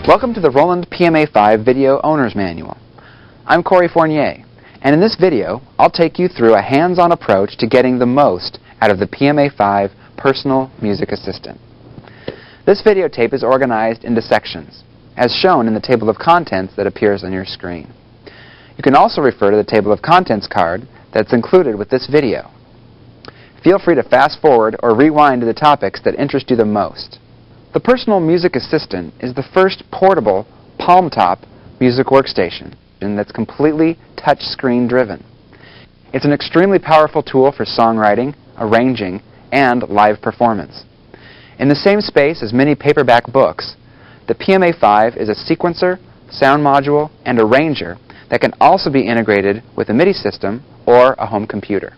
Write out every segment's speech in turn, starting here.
Welcome to the Roland Pma-5 Video Owner's Manual. I'm Corey Fournier, and in this video I'll take you through a hands-on approach to getting the most out of the Pma-5 Personal Music Assistant. This videotape is organized into sections, as shown in the table of contents that appears on your screen. You can also refer to the table of contents card that's included with this video. Feel free to fast forward or rewind to the topics that interest you the most. The Personal Music Assistant is the first portable, palm-top music workstation that's completely touch-screen driven. It's an extremely powerful tool for songwriting, arranging, and live performance. In the same space as many paperback books, the Pma-5 is a sequencer, sound module, and arranger that can also be integrated with a MIDI system or a home computer.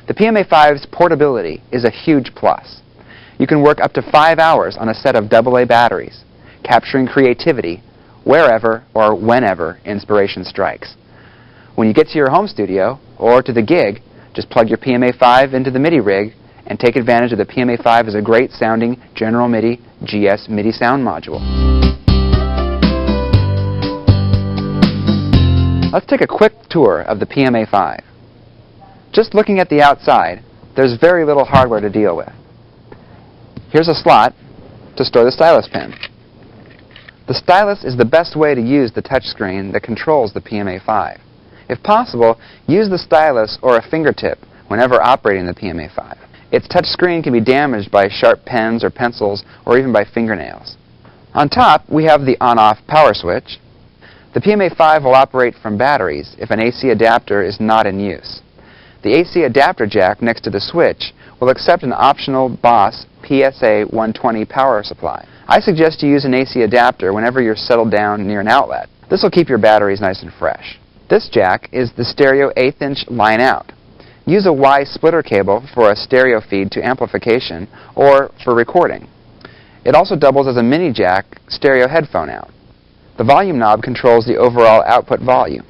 The Pma-5's portability is a huge plus. You can work up to 5 hours on a set of AA batteries, capturing creativity wherever or whenever inspiration strikes. When you get to your home studio or to the gig, just plug your Pma-5 into the MIDI rig and take advantage of the Pma-5 as a great sounding General MIDI GS MIDI sound module. Let's take a quick tour of the Pma-5. Just looking at the outside, there's very little hardware to deal with. Here's a slot to store the stylus pen. The stylus is the best way to use the touchscreen that controls the Pma-5. If possible, use the stylus or a fingertip whenever operating the Pma-5. Its touchscreen can be damaged by sharp pens or pencils or even by fingernails. On top, we have the on-off power switch. The Pma-5 will operate from batteries if an AC adapter is not in use. The AC adapter jack next to the switch will accept an optional Boss PSA 120 power supply. I suggest you use an AC adapter whenever you're settled down near an outlet. This will keep your batteries nice and fresh. This jack is the stereo 1/8" line out. Use a Y splitter cable for a stereo feed to amplification or for recording. It also doubles as a mini jack stereo headphone out. The volume knob controls the overall output volume.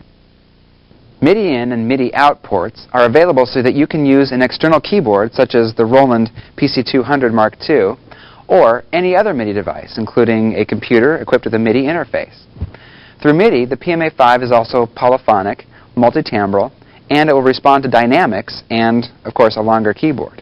MIDI in and MIDI out ports are available so that you can use an external keyboard such as the Roland PC200 Mark II or any other MIDI device, including a computer equipped with a MIDI interface. Through MIDI, the Pma-5 is also polyphonic, multi-timbral, and it will respond to dynamics and, of course, a longer keyboard.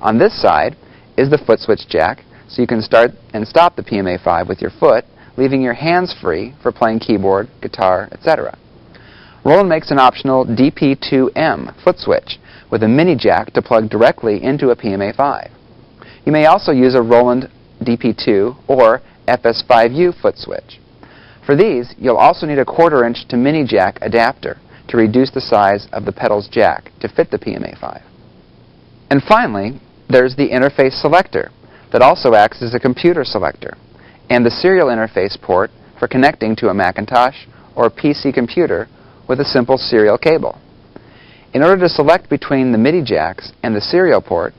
On this side is the foot switch jack, so you can start and stop the Pma-5 with your foot, leaving your hands free for playing keyboard, guitar, etc. Roland makes an optional DP2M foot switch with a mini jack to plug directly into a Pma-5. You may also use a Roland DP2 or FS5U foot switch. For these, you'll also need a 1/4" to mini jack adapter to reduce the size of the pedal's jack to fit the Pma-5. And finally, there's the interface selector that also acts as a computer selector, and the serial interface port for connecting to a Macintosh or PC computer with a simple serial cable. In order to select between the MIDI jacks and the serial port,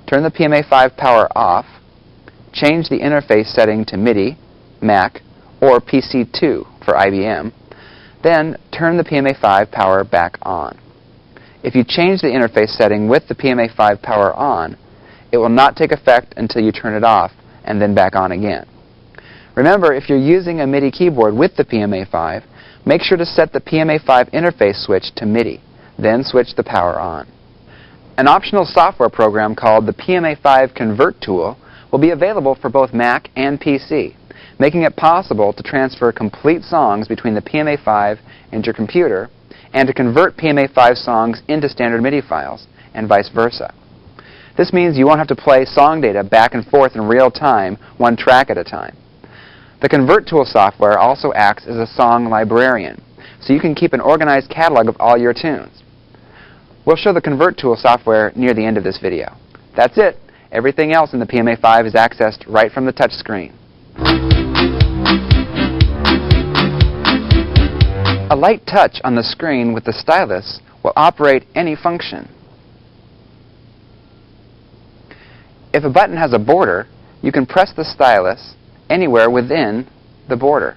turn the Pma-5 power off, change the interface setting to MIDI, Mac, or PC2 for IBM, then turn the Pma-5 power back on. If you change the interface setting with the Pma-5 power on, it will not take effect until you turn it off and then back on again. Remember, if you're using a MIDI keyboard with the Pma-5, make sure to set the Pma-5 interface switch to MIDI, then switch the power on. An optional software program called the Pma-5 Convert Tool will be available for both Mac and PC, making it possible to transfer complete songs between the Pma-5 and your computer and to convert Pma-5 songs into standard MIDI files, and vice versa. This means you won't have to play song data back and forth in real time, one track at a time. The Convert Tool software also acts as a song librarian, so you can keep an organized catalog of all your tunes. We'll show the Convert Tool software near the end of this video. That's it. Everything else in the Pma-5 is accessed right from the touch screen. A light touch on the screen with the stylus will operate any function. If a button has a border, you can press the stylus anywhere within the border.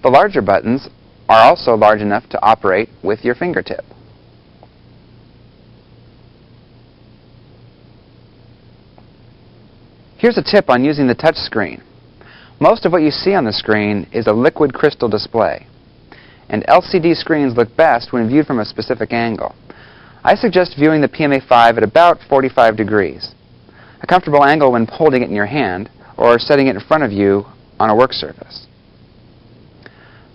The larger buttons are also large enough to operate with your fingertip. Here's a tip on using the touch screen. Most of what you see on the screen is a liquid crystal display, and LCD screens look best when viewed from a specific angle. I suggest viewing the Pma-5 at about 45 degrees, a comfortable angle when holding it in your hand or setting it in front of you on a work surface.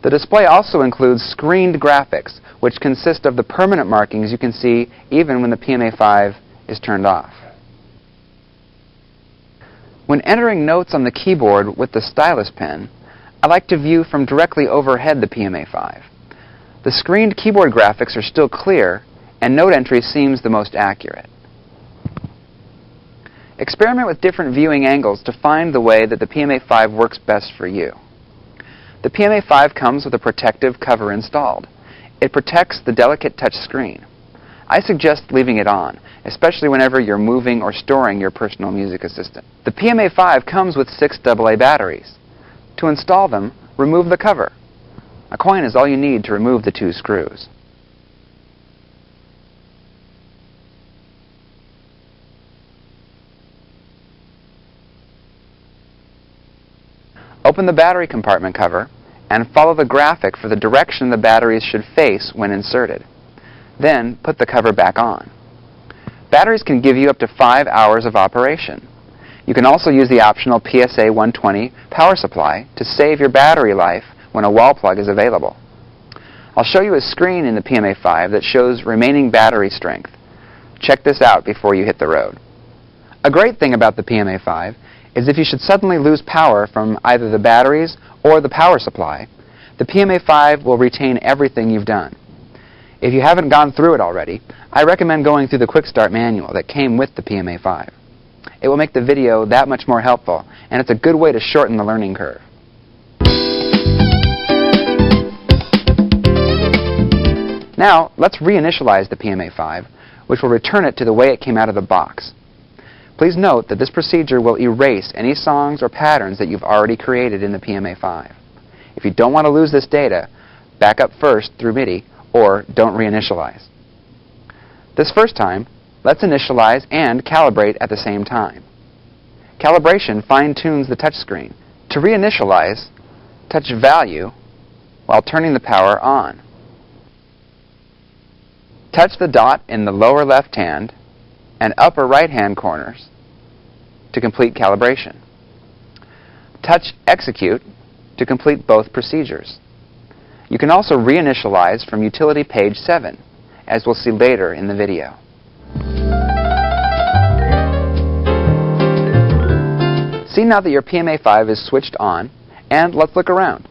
The display also includes screened graphics, which consist of the permanent markings you can see even when the Pma-5 is turned off. When entering notes on the keyboard with the stylus pen, I like to view from directly overhead the Pma-5. The screened keyboard graphics are still clear, and note entry seems the most accurate. Experiment with different viewing angles to find the way that the Pma-5 works best for you. The Pma-5 comes with a protective cover installed. It protects the delicate touch screen. I suggest leaving it on, especially whenever you're moving or storing your personal music assistant. The Pma-5 comes with 6 AA batteries. To install them, remove the cover. A coin is all you need to remove the 2 screws. Open the battery compartment cover and follow the graphic for the direction the batteries should face when inserted. Then put the cover back on. Batteries can give you up to 5 hours of operation. You can also use the optional PSA 120 power supply to save your battery life when a wall plug is available. I'll show you a screen in the Pma-5 that shows remaining battery strength. Check this out before you hit the road. A great thing about the Pma-5 is if you should suddenly lose power from either the batteries or the power supply, the Pma-5 will retain everything you've done. If you haven't gone through it already, I recommend going through the Quick Start manual that came with the Pma-5. It will make the video that much more helpful, and it's a good way to shorten the learning curve. Now, let's reinitialize the Pma-5, which will return it to the way it came out of the box. Please note that this procedure will erase any songs or patterns that you've already created in the Pma-5. If you don't want to lose this data, back up first through MIDI or don't reinitialize. This first time, let's initialize and calibrate at the same time. Calibration fine-tunes the touchscreen. To reinitialize, touch Value while turning the power on. Touch the dot in the lower left hand and upper right-hand corners to complete calibration. Touch Execute to complete both procedures. You can also reinitialize from Utility Page 7, as we'll see later in the video. See now that your Pma-5 is switched on, and let's look around.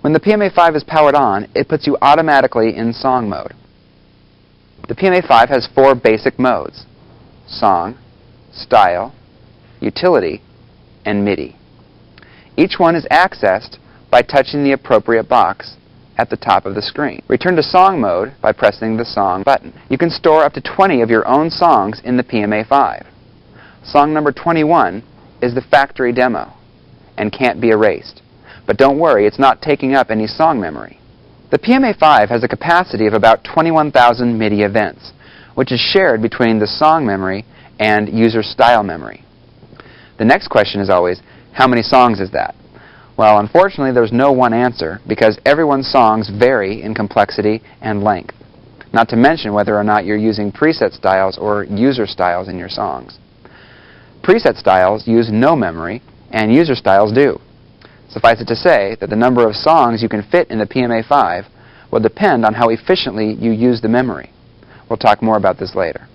When the Pma-5 is powered on, it puts you automatically in song mode. The Pma-5 has 4 basic modes: Song, Style, Utility, and MIDI. Each one is accessed by touching the appropriate box at the top of the screen. Return to Song mode by pressing the Song button. You can store up to 20 of your own songs in the Pma-5. Song number 21 is the factory demo and can't be erased. But don't worry, it's not taking up any song memory. The Pma-5 has a capacity of about 21,000 MIDI events, which is shared between the song memory and user style memory. The next question is always, how many songs is that? Well, unfortunately, there's no one answer because everyone's songs vary in complexity and length, not to mention whether or not you're using preset styles or user styles in your songs. Preset styles use no memory, and user styles do. Suffice it to say that the number of songs you can fit in the Pma-5 will depend on how efficiently you use the memory. We'll talk more about this later.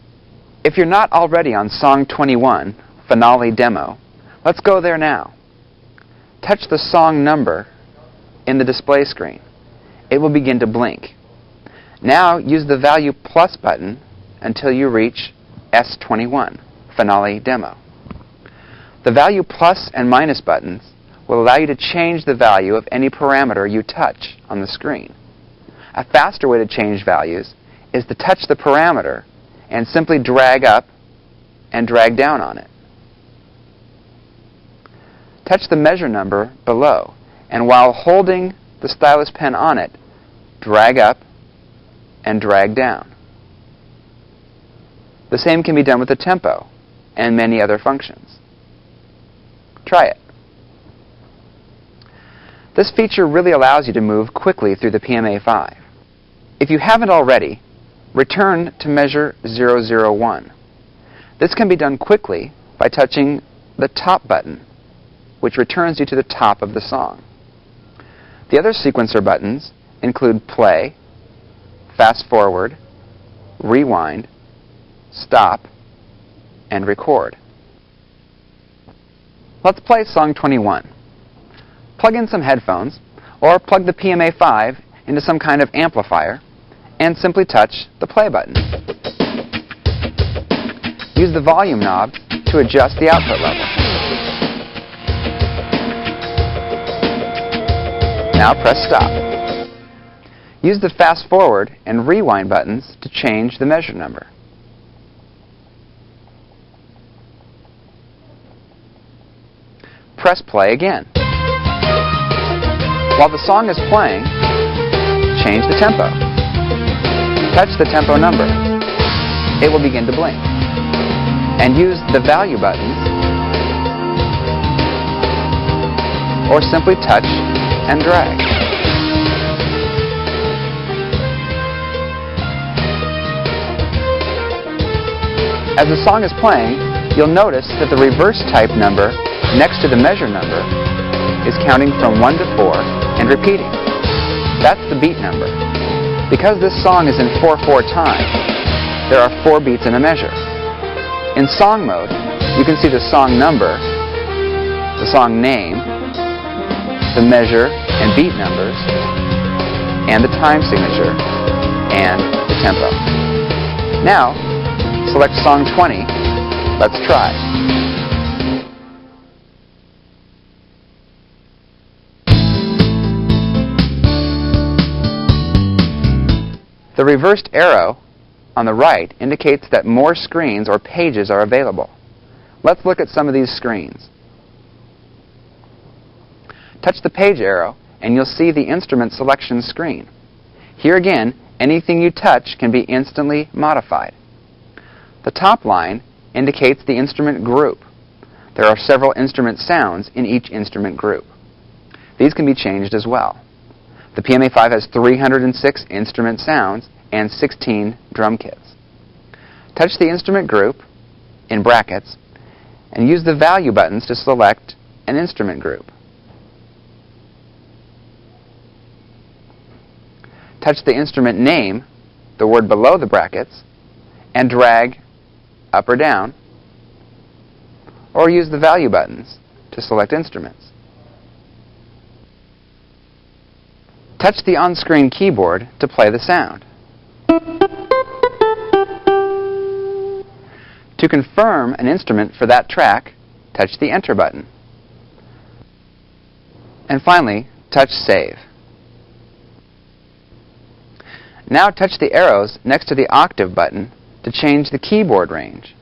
If you're not already on Song 21, Finale Demo, let's go there now. Touch the song number in the display screen. It will begin to blink. Now use the Value Plus button until you reach S21, Finale Demo. The Value Plus and Minus buttons will allow you to change the value of any parameter you touch on the screen. A faster way to change values is to touch the parameter and simply drag up and drag down on it. Touch the measure number below and while holding the stylus pen on it, drag up and drag down. The same can be done with the tempo and many other functions. Try it. This feature really allows you to move quickly through the Pma-5. If you haven't already, return to measure 001. This can be done quickly by touching the top button, which returns you to the top of the song. The other sequencer buttons include play, fast forward, rewind, stop, and record. Let's play song 21. Plug in some headphones, or plug the Pma-5 into some kind of amplifier, and simply touch the play button. Use the volume knob to adjust the output level. Now press stop. Use the fast forward and rewind buttons to change the measure number. Press play again. While the song is playing, change the tempo. Touch the tempo number. It will begin to blink. And use the value buttons, or simply touch and drag. As the song is playing, you'll notice that the reverse type number next to the measure number is counting from 1 to 4 and repeating. That's the beat number. Because this song is in 4/4 time, there are 4 beats in a measure. In song mode, you can see the song number, the song name, the measure and beat numbers, and the time signature, and the tempo. Now, select song 20. Let's try. The reversed arrow on the right indicates that more screens or pages are available. Let's look at some of these screens. Touch the page arrow and you'll see the instrument selection screen. Here again, anything you touch can be instantly modified. The top line indicates the instrument group. There are several instrument sounds in each instrument group. These can be changed as well. The Pma-5 has 306 instrument sounds and 16 drum kits. Touch the instrument group in brackets and use the value buttons to select an instrument group. Touch the instrument name, the word below the brackets, and drag up or down, or use the value buttons to select instruments. Touch the on-screen keyboard to play the sound. To confirm an instrument for that track, touch the Enter button. And finally, touch Save. Now touch the arrows next to the Octave button to change the keyboard range.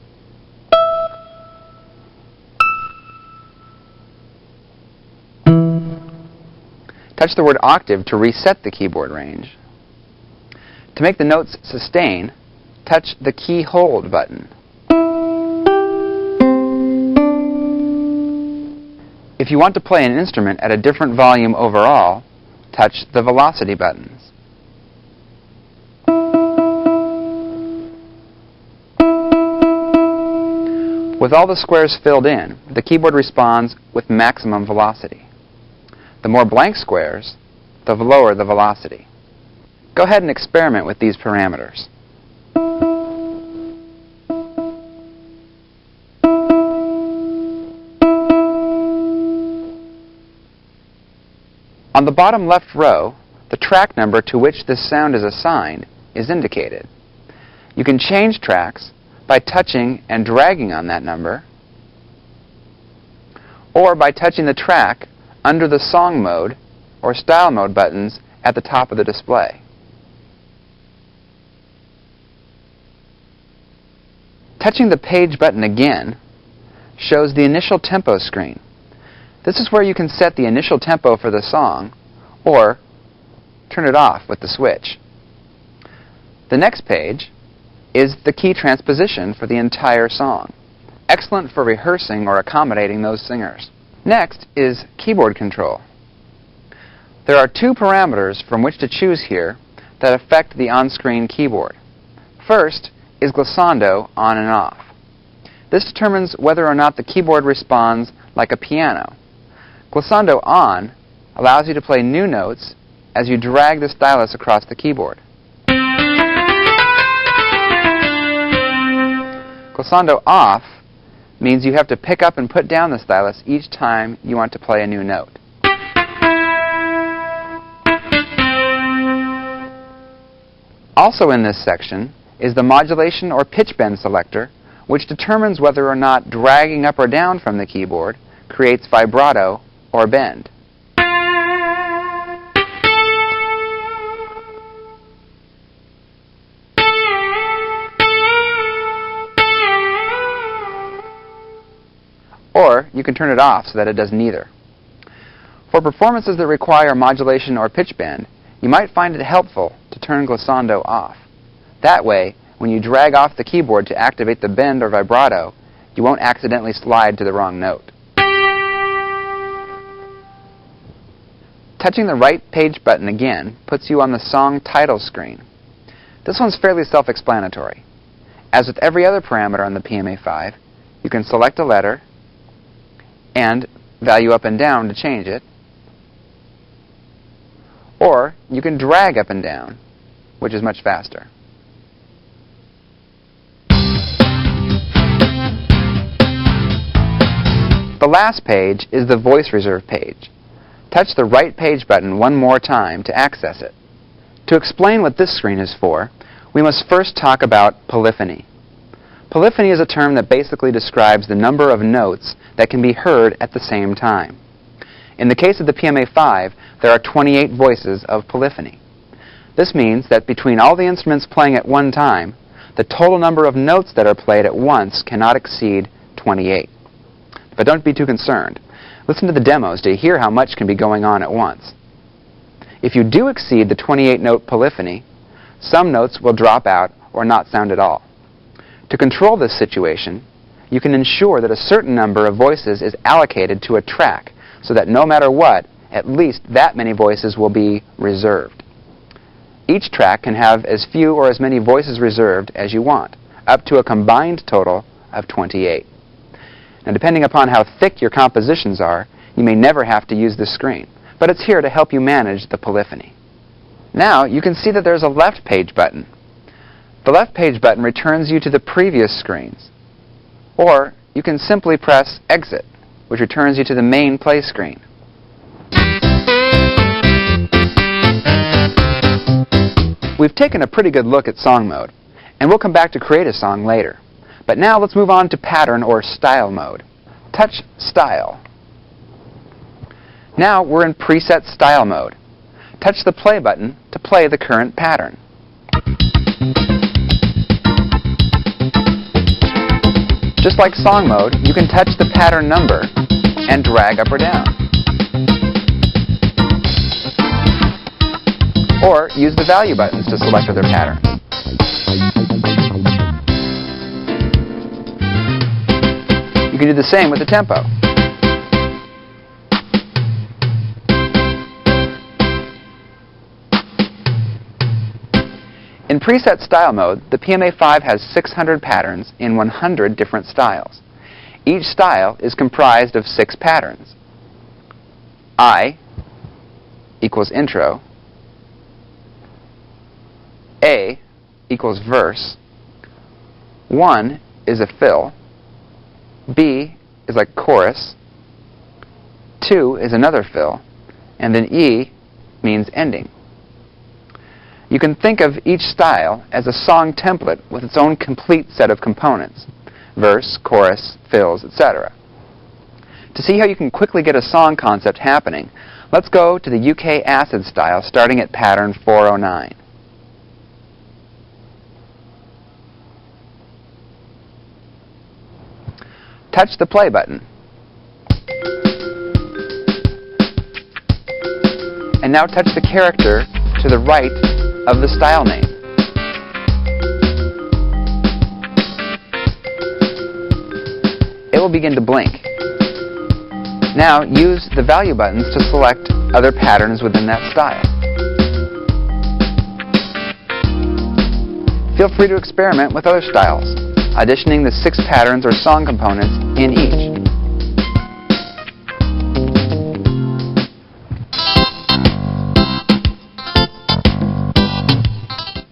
Touch the word octave to reset the keyboard range. To make the notes sustain, touch the key hold button. If you want to play an instrument at a different volume overall, touch the velocity buttons. With all the squares filled in, the keyboard responds with maximum velocity. The more blank squares, the lower the velocity. Go ahead and experiment with these parameters. On the bottom left row, the track number to which this sound is assigned is indicated. You can change tracks by touching and dragging on that number, or by touching the track under the song mode or style mode buttons at the top of the display. Touching the page button again shows the initial tempo screen. This is where you can set the initial tempo for the song or turn it off with the switch. The next page is the key transposition for the entire song. Excellent for rehearsing or accommodating those singers. Next is keyboard control. There are two parameters from which to choose here that affect the on-screen keyboard. First is glissando on and off. This determines whether or not the keyboard responds like a piano. Glissando on allows you to play new notes as you drag the stylus across the keyboard. Glissando off means you have to pick up and put down the stylus each time you want to play a new note. Also in this section is the modulation or pitch bend selector, which determines whether or not dragging up or down from the keyboard creates vibrato or bend. Or you can turn it off so that it does neither. For performances that require modulation or pitch bend, you might find it helpful to turn glissando off. That way, when you drag off the keyboard to activate the bend or vibrato, you won't accidentally slide to the wrong note. Touching the right page button again puts you on the song title screen. This one's fairly self-explanatory. As with every other parameter on the Pma-5, you can select a letter and value up and down to change it, or you can drag up and down, which is much faster. The last page is the voice reserve page. Touch the right page button one more time to access it. To explain what this screen is for, we must first talk about polyphony. Polyphony is a term that basically describes the number of notes that can be heard at the same time. In the case of the Pma-5, there are 28 voices of polyphony. This means that between all the instruments playing at one time, the total number of notes that are played at once cannot exceed 28. But don't be too concerned. Listen to the demos to hear how much can be going on at once. If you do exceed the 28-note polyphony, some notes will drop out or not sound at all. To control this situation, you can ensure that a certain number of voices is allocated to a track so that no matter what, at least that many voices will be reserved. Each track can have as few or as many voices reserved as you want, up to a combined total of 28. Now, depending upon how thick your compositions are, you may never have to use this screen, but it's here to help you manage the polyphony. Now you can see that there's a left page button. The left page button returns you to the previous screens, or you can simply press Exit, which returns you to the main play screen. We've taken a pretty good look at song mode, and we'll come back to create a song later. But now let's move on to pattern or style mode. Touch Style. Now we're in preset style mode. Touch the play button to play the current pattern. Just like song mode, you can touch the pattern number and drag up or down. Or use the value buttons to select other patterns. You can do the same with the tempo. In preset style mode, the Pma-5 has 600 patterns in 100 different styles. Each style is comprised of 6 patterns. I equals intro. A equals verse. 1 is a fill. B is like chorus. 2 is another fill. And then E means ending. You can think of each style as a song template with its own complete set of components: verse, chorus, fills, etc. To see how you can quickly get a song concept happening, let's go to the UK acid style starting at pattern 409. Touch the play button. And now touch the character to the right of the style name. It will begin to blink. Now use the value buttons to select other patterns within that style. Feel free to experiment with other styles, auditioning the 6 patterns or song components in each.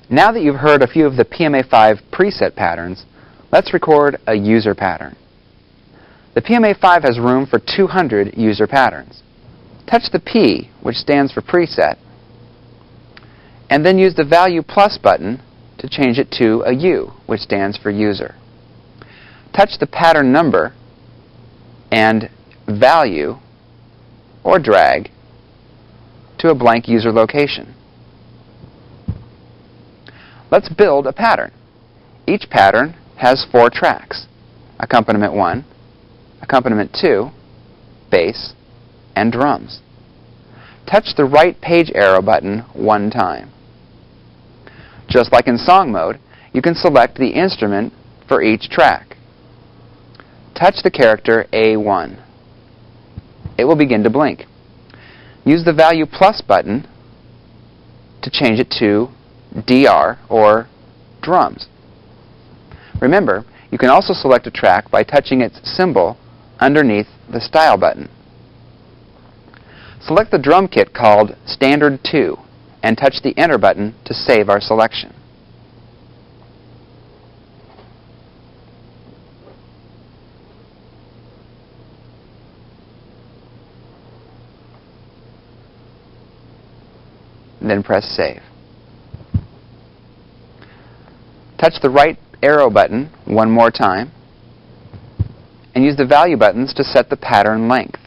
Now that you've heard a few of the Pma-5 preset patterns, let's record a user pattern. The Pma-5 has room for 200 user patterns. Touch the P, which stands for preset, and then use the value plus button to change it to a U, which stands for user. Touch the pattern number and value, or drag, to a blank user location. Let's build a pattern. Each pattern has 4 tracks: accompaniment 1, accompaniment 2, bass, and drums. Touch the right page arrow button 1 time. Just like in song mode, you can select the instrument for each track. Touch the character A1. It will begin to blink. Use the value plus button to change it to DR, or drums. Remember, you can also select a track by touching its symbol underneath the Style button. Select the drum kit called Standard 2 and touch the Enter button to save our selection. Then press Save. Touch the right arrow button 1 more time and use the value buttons to set the pattern length.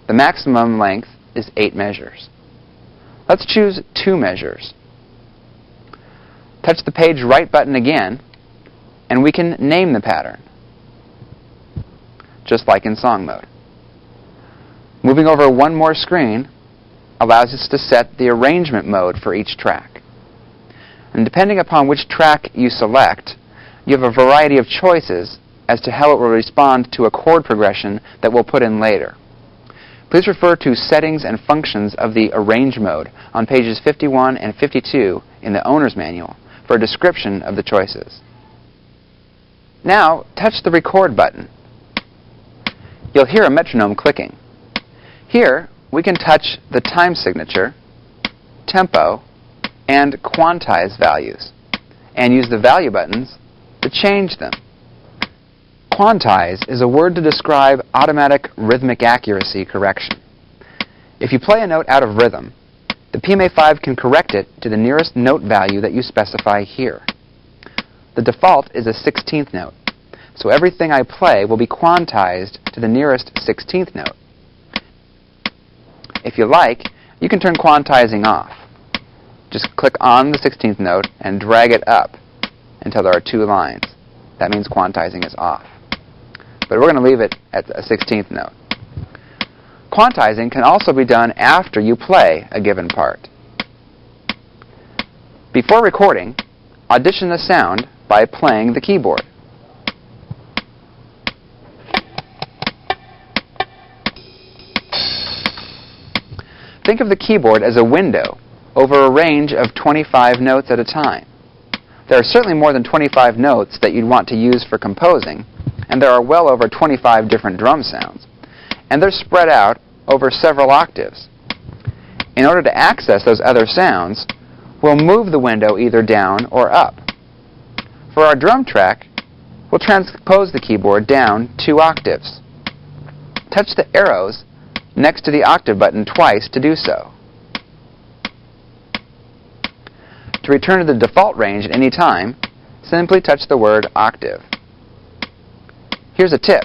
The maximum length is 8 measures. Let's choose 2 measures. Touch the page right button again and we can name the pattern, just like in song mode. Moving over 1 more screen allows us to set the arrangement mode for each track. And depending upon which track you select, you have a variety of choices as to how it will respond to a chord progression that we'll put in later. Please refer to Settings and Functions of the Arrange mode on pages 51 and 52 in the Owner's Manual for a description of the choices. Now, touch the Record button. You'll hear a metronome clicking. Here, we can touch the time signature, tempo, and quantize values, and use the value buttons to change them. Quantize is a word to describe automatic rhythmic accuracy correction. If you play a note out of rhythm, the Pma-5 can correct it to the nearest note value that you specify here. The default is a 16th note, so everything I play will be quantized to the nearest 16th note. If you like, you can turn quantizing off. Just click on the 16th note and drag it up until there are 2 lines. That means quantizing is off. But we're going to leave it at a 16th note. Quantizing can also be done after you play a given part. Before recording, audition the sound by playing the keyboard. Think of the keyboard as a window over a range of 25 notes at a time. There are certainly more than 25 notes that you'd want to use for composing, and there are well over 25 different drum sounds, and they're spread out over several octaves. In order to access those other sounds, we'll move the window either down or up. For our drum track, we'll transpose the keyboard down 2 octaves. Touch the arrows next to the octave button twice to do so. To return to the default range at any time, simply touch the word octave. Here's a tip.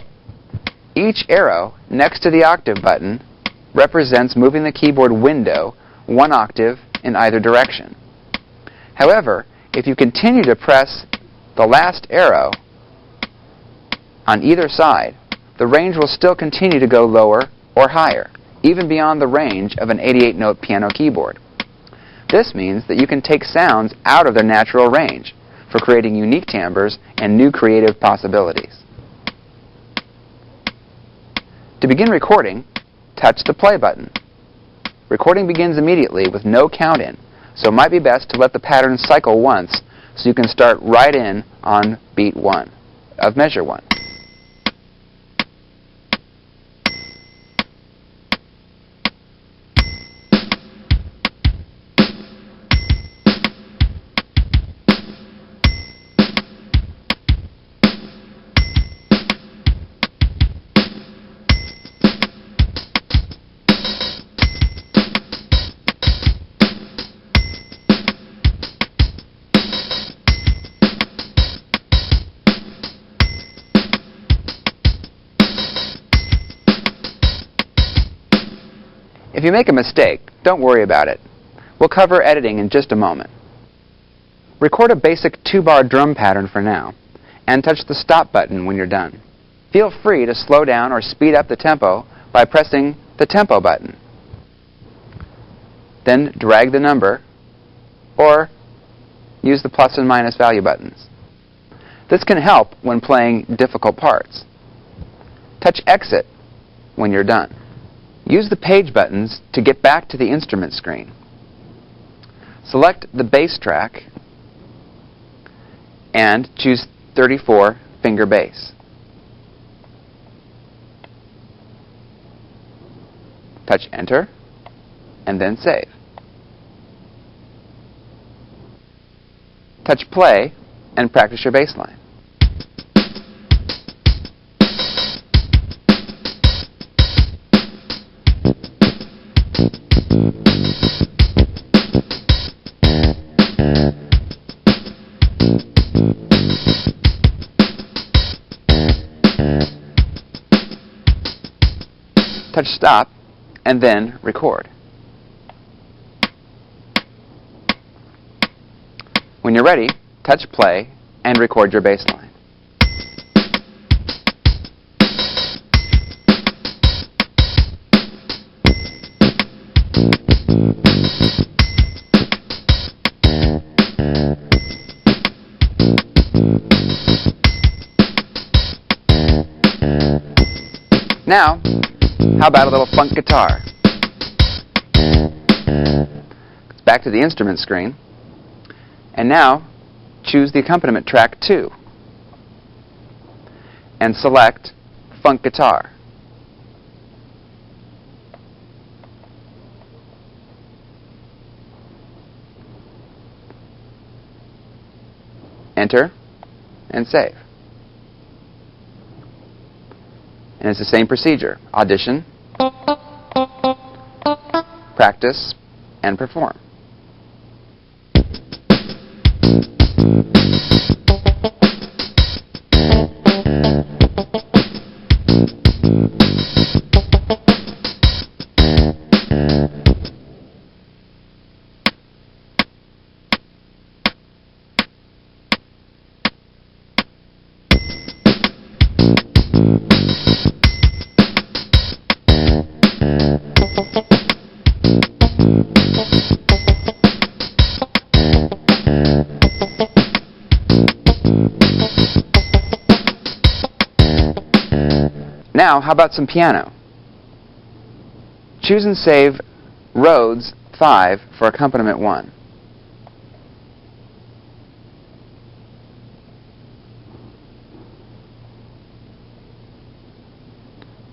Each arrow next to the octave button represents moving the keyboard window 1 octave in either direction. However, if you continue to press the last arrow on either side, the range will still continue to go lower or higher, even beyond the range of an 88-note piano keyboard. This means that you can take sounds out of their natural range for creating unique timbres and new creative possibilities. To begin recording, touch the play button. Recording begins immediately with no count-in, so it might be best to let the pattern cycle once so you can start right in on beat 1 of measure 1. If you make a mistake, don't worry about it. We'll cover editing in just a moment. Record a basic 2-bar drum pattern for now, and touch the stop button when you're done. Feel free to slow down or speed up the tempo by pressing the tempo button. Then drag the number, or use the plus and minus value buttons. This can help when playing difficult parts. Touch exit when you're done. Use the page buttons to get back to the instrument screen. Select the bass track and choose 34 finger bass. Touch enter and then save. Touch play and practice your bass line. Touch stop and then record. When you're ready, touch play and record your bass line. Now, how about a little funk guitar? Back to the instrument screen. And now, choose the accompaniment track 2. And select funk guitar. Enter and save. And it's the same procedure. Audition, practice, and perform. Now, how about some piano? Choose and save Rhodes 5 for accompaniment 1.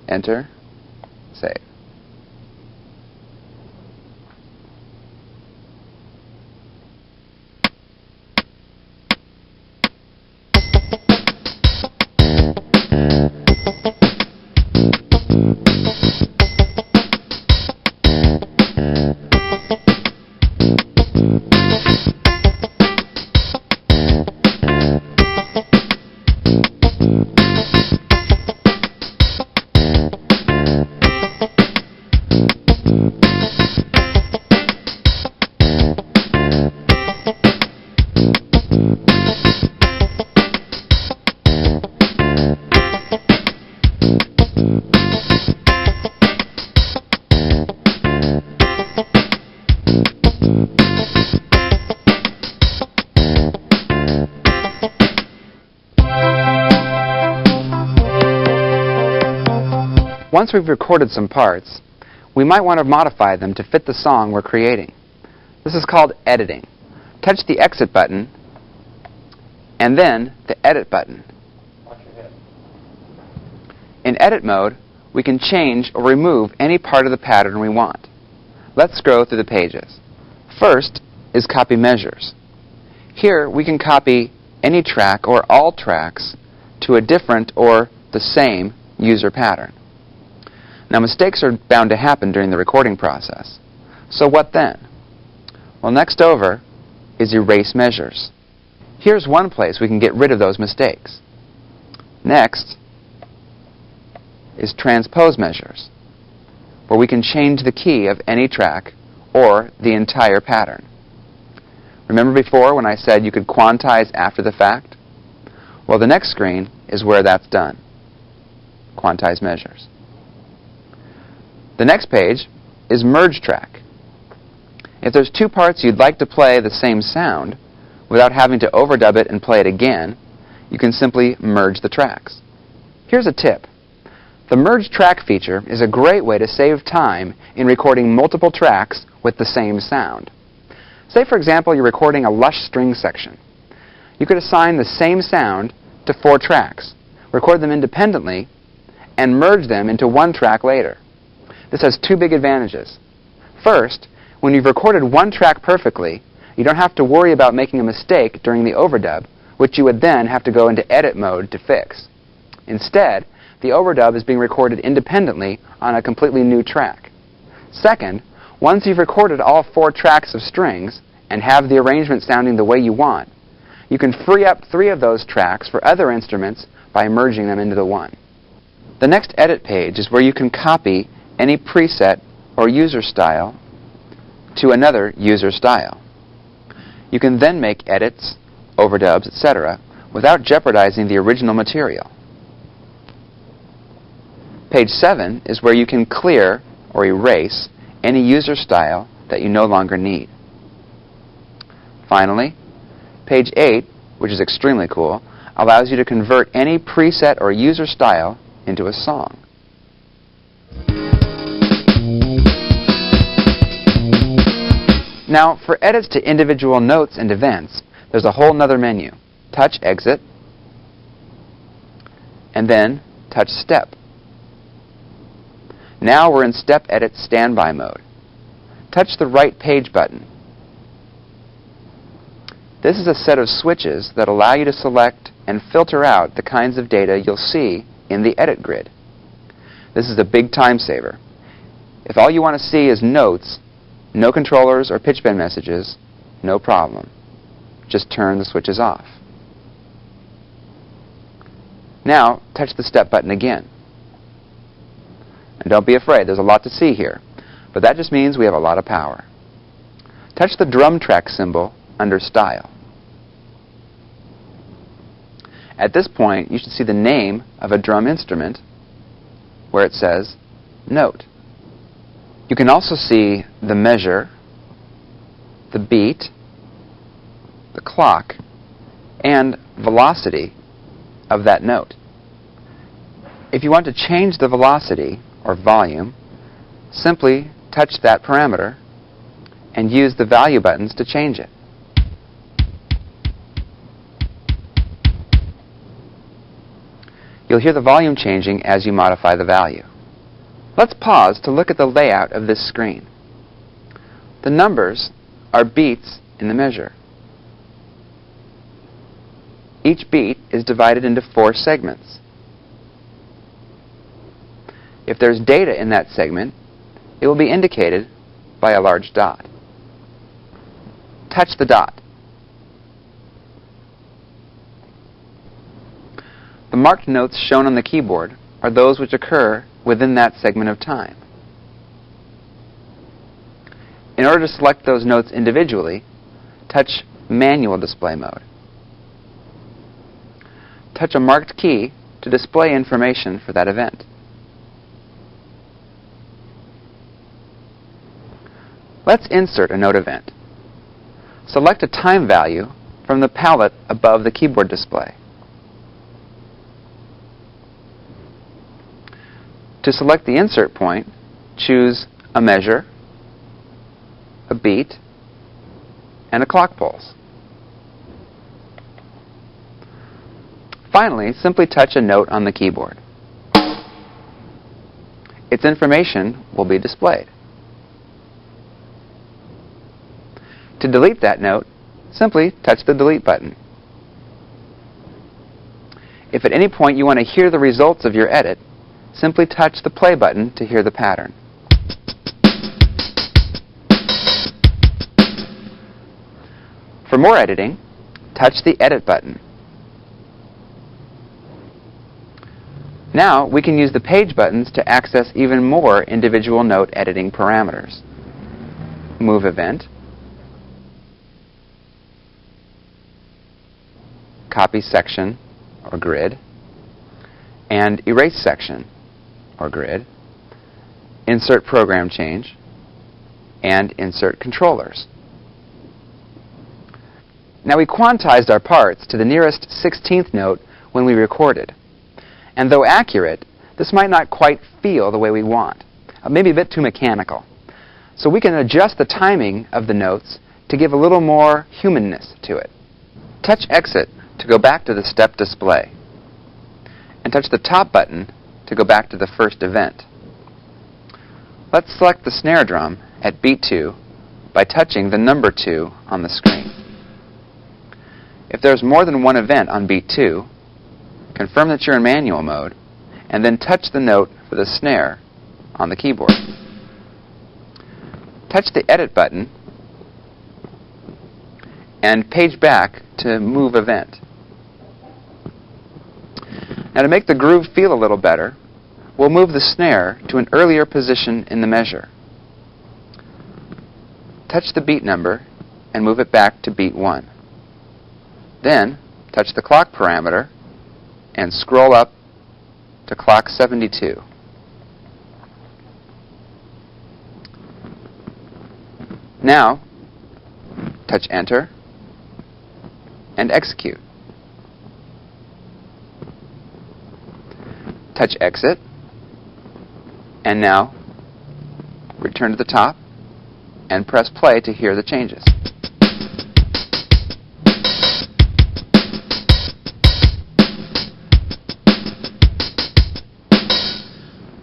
Enter, save. Once we've recorded some parts, we might want to modify them to fit the song we're creating. This is called editing. Touch the Exit button and then the Edit button. In Edit mode, we can change or remove any part of the pattern we want. Let's scroll through the pages. First is Copy Measures. Here we can copy any track or all tracks to a different or the same user pattern. Now, mistakes are bound to happen during the recording process. So what then? Well, next over is Erase Measures. Here's one place we can get rid of those mistakes. Next is Transpose Measures, where we can change the key of any track or the entire pattern. Remember before when I said you could quantize after the fact? Well, the next screen is where that's done. Quantize Measures. The next page is Merge Track. If there's two parts you'd like to play the same sound without having to overdub it and play it again, you can simply merge the tracks. Here's a tip. The Merge Track feature is a great way to save time in recording multiple tracks with the same sound. Say, for example, you're recording a lush string section. You could assign the same sound to 4 tracks, record them independently, and merge them into one track later. This has 2 big advantages. First, when you've recorded one track perfectly, you don't have to worry about making a mistake during the overdub, which you would then have to go into edit mode to fix. Instead, the overdub is being recorded independently on a completely new track. Second, once you've recorded all 4 tracks of strings and have the arrangement sounding the way you want, you can free up 3 of those tracks for other instruments by merging them into the one. The next edit page is where you can copy any preset or user style to another user style. You can then make edits, overdubs, etc. without jeopardizing the original material. Page 7 is where you can clear or erase any user style that you no longer need. Finally, page 8, which is extremely cool, allows you to convert any preset or user style into a song. Now, for edits to individual notes and events, there's a whole nother menu. Touch Exit, and then touch Step. Now we're in Step Edit Standby mode. Touch the right page button. This is a set of switches that allow you to select and filter out the kinds of data you'll see in the edit grid. This is a big time saver. If all you want to see is notes, no controllers or pitch bend messages, no problem. Just turn the switches off. Now, touch the Step button again. And don't be afraid, there's a lot to see here, but that just means we have a lot of power. Touch the drum track symbol under Style. At this point, you should see the name of a drum instrument where it says Note. You can also see the measure, the beat, the clock, and velocity of that note. If you want to change the velocity or volume, simply touch that parameter and use the value buttons to change it. You'll hear the volume changing as you modify the value. Let's pause to look at the layout of this screen. The numbers are beats in the measure. Each beat is divided into 4 segments. If there's data in that segment, it will be indicated by a large dot. Touch the dot. The marked notes shown on the keyboard are those which occur within that segment of time. In order to select those notes individually, touch Manual Display Mode. Touch a marked key to display information for that event. Let's insert a note event. Select a time value from the palette above the keyboard display. To select the insert point, choose a measure, a beat, and a clock pulse. Finally, simply touch a note on the keyboard. Its information will be displayed. To delete that note, simply touch the delete button. If at any point you want to hear the results of your edit, simply touch the play button to hear the pattern. For more editing, touch the edit button. Now we can use the page buttons to access even more individual note editing parameters. Move event, copy section or grid, and erase section or grid, insert program change, and insert controllers. Now we quantized our parts to the nearest 16th note when we recorded. And though accurate, this might not quite feel the way we want, maybe a bit too mechanical. So we can adjust the timing of the notes to give a little more humanness to it. Touch Exit to go back to the step display, and touch the top button to go back to the first event. Let's select the snare drum at beat 2 by touching the number 2 on the screen. If there's more than one event on beat 2, confirm that you're in manual mode, and then touch the note for the snare on the keyboard. Touch the Edit button and page back to Move Event. Now to make the groove feel a little better, we'll move the snare to an earlier position in the measure. Touch the beat number and move it back to beat 1. Then touch the clock parameter and scroll up to clock 72. Now, touch Enter and execute. Touch Exit, and now return to the top and press play to hear the changes.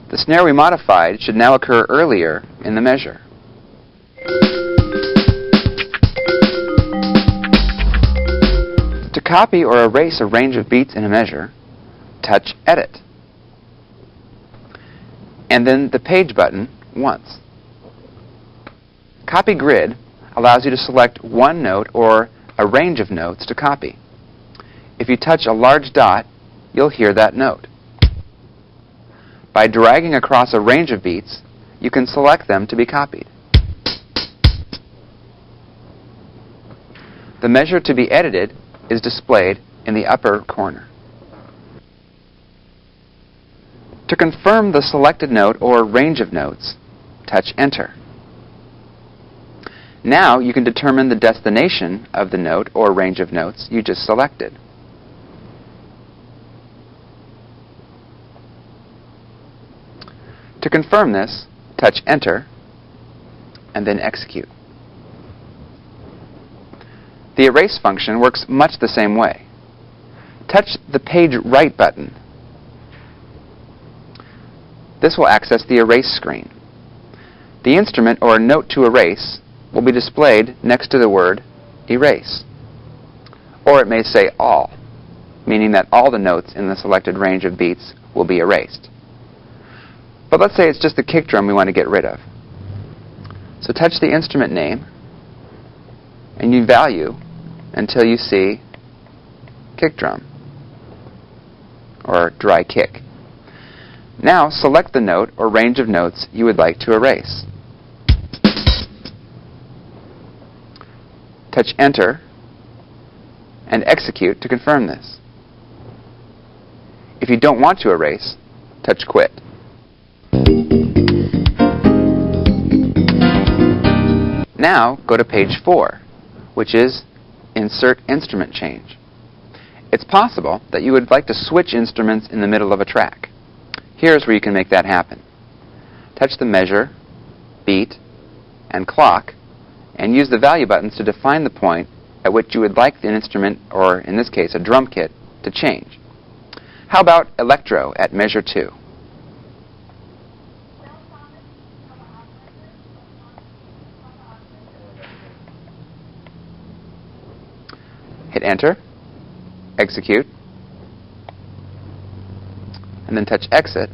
The snare we modified should now occur earlier in the measure. To copy or erase a range of beats in a measure, touch Edit, and then the page button once. Copy Grid allows you to select one note or a range of notes to copy. If you touch a large dot, you'll hear that note. By dragging across a range of beats, you can select them to be copied. The measure to be edited is displayed in the upper corner. To confirm the selected note or range of notes, touch Enter. Now you can determine the destination of the note or range of notes you just selected. To confirm this, touch Enter and then execute. The erase function works much the same way. Touch the Page Right button. This will access the erase screen. The instrument or note to erase will be displayed next to the word Erase. Or it may say All, meaning that all the notes in the selected range of beats will be erased. But let's say it's just the kick drum we want to get rid of. So touch the instrument name and you value until you see kick drum or dry kick. Now select the note or range of notes you would like to erase. Touch Enter and execute to confirm this. If you don't want to erase, touch Quit. Now go to page 4, which is Insert Instrument Change. It's possible that you would like to switch instruments in the middle of a track. Here's where you can make that happen. Touch the measure, beat, and clock, and use the value buttons to define the point at which you would like the instrument, or in this case a drum kit, to change. How about electro at measure 2? Hit enter, execute, and then touch exit.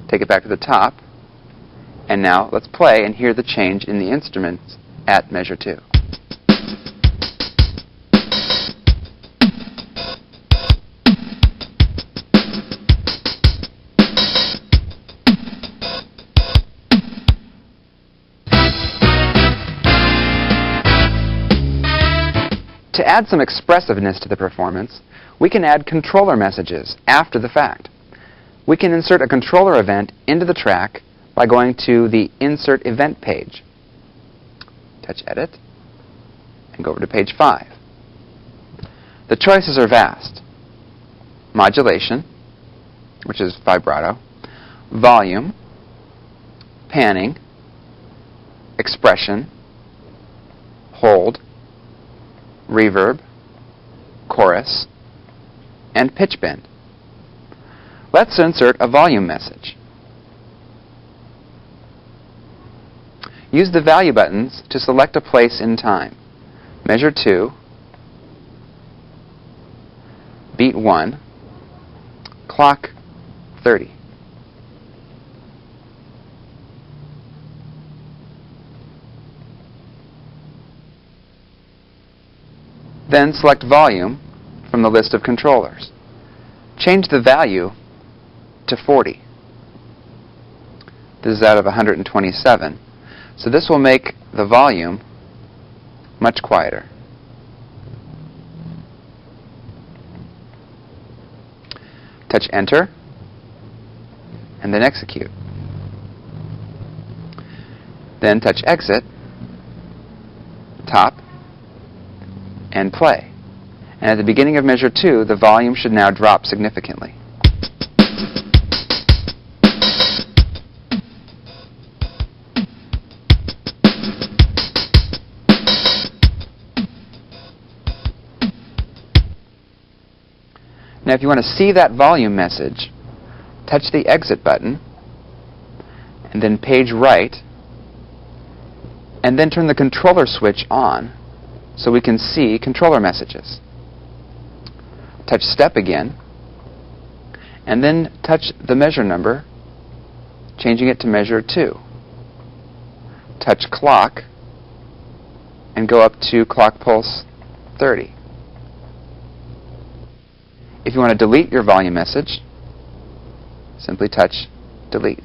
Take it back to the top, and now let's play and hear the change in the instruments at measure 2. To add some expressiveness to the performance, we can add controller messages after the fact. We can insert a controller event into the track by going to the Insert Event page. Touch Edit, and go over to page 5. The choices are vast. Modulation, which is vibrato, volume, panning, expression, hold, reverb, chorus, and pitch bend. Let's insert a volume message. Use the value buttons to select a place in time. Measure 2, beat 1, clock 30. Then select volume from the list of controllers. Change the value to 40. This is out of 127. So this will make the volume much quieter. Touch enter, and then execute. Then touch exit, top, and play. And at the beginning of measure 2, the volume should now drop significantly. Now if you want to see that volume message, touch the exit button, and then page right, and then turn the controller switch on so we can see controller messages. Touch step again, and then touch the measure number, changing it to measure 2. Touch clock, and go up to clock pulse 30. If you want to delete your volume message, simply touch delete.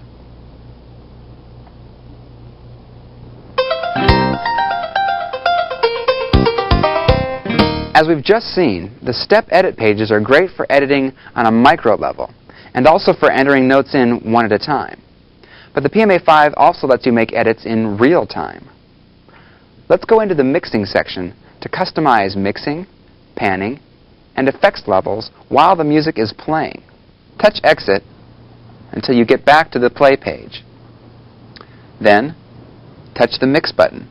As we've just seen, the step edit pages are great for editing on a micro level, and also for entering notes in one at a time. But the Pma-5 also lets you make edits in real time. Let's go into the mixing section to customize mixing, panning, and effects levels while the music is playing. Touch exit until you get back to the play page. Then, touch the mix button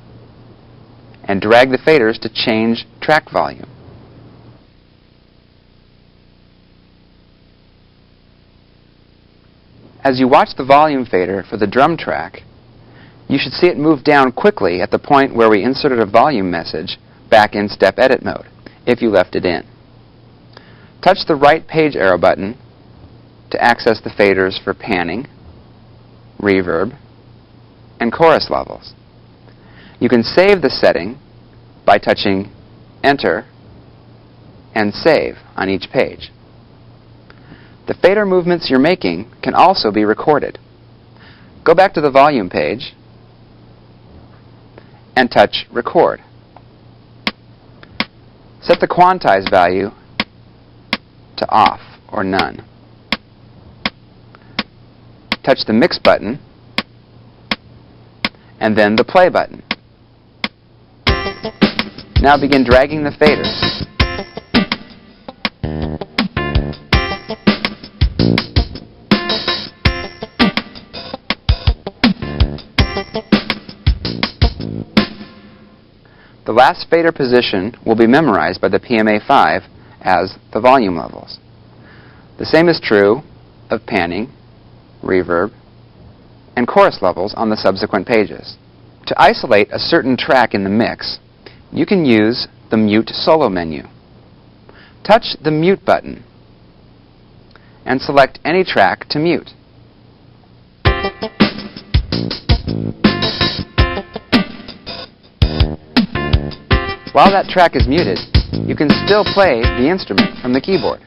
and drag the faders to change track volume. As you watch the volume fader for the drum track, you should see it move down quickly at the point where we inserted a volume message back in step edit mode, if you left it in. Touch the right page arrow button to access the faders for panning, reverb, and chorus levels. You can save the setting by touching enter and save on each page. The fader movements you're making can also be recorded. Go back to the volume page and touch record. Set the quantize value to off or none. Touch the mix button and then the play button. Now begin dragging the faders. last fader position will be memorized by the Pma-5 as the volume levels. The same is true of panning, reverb, and chorus levels on the subsequent pages. To isolate a certain track in the mix, you can use the Mute Solo menu. Touch the Mute button and select any track to mute. While that track is muted, you can still play the instrument from the keyboard.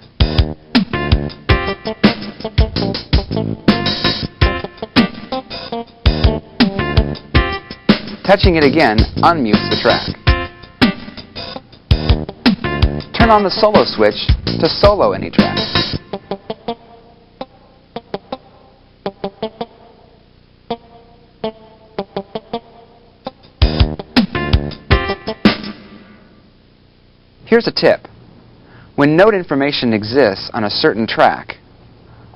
Touching it again unmutes the track. Turn on the solo switch to solo any track. Here's a tip. When note information exists on a certain track,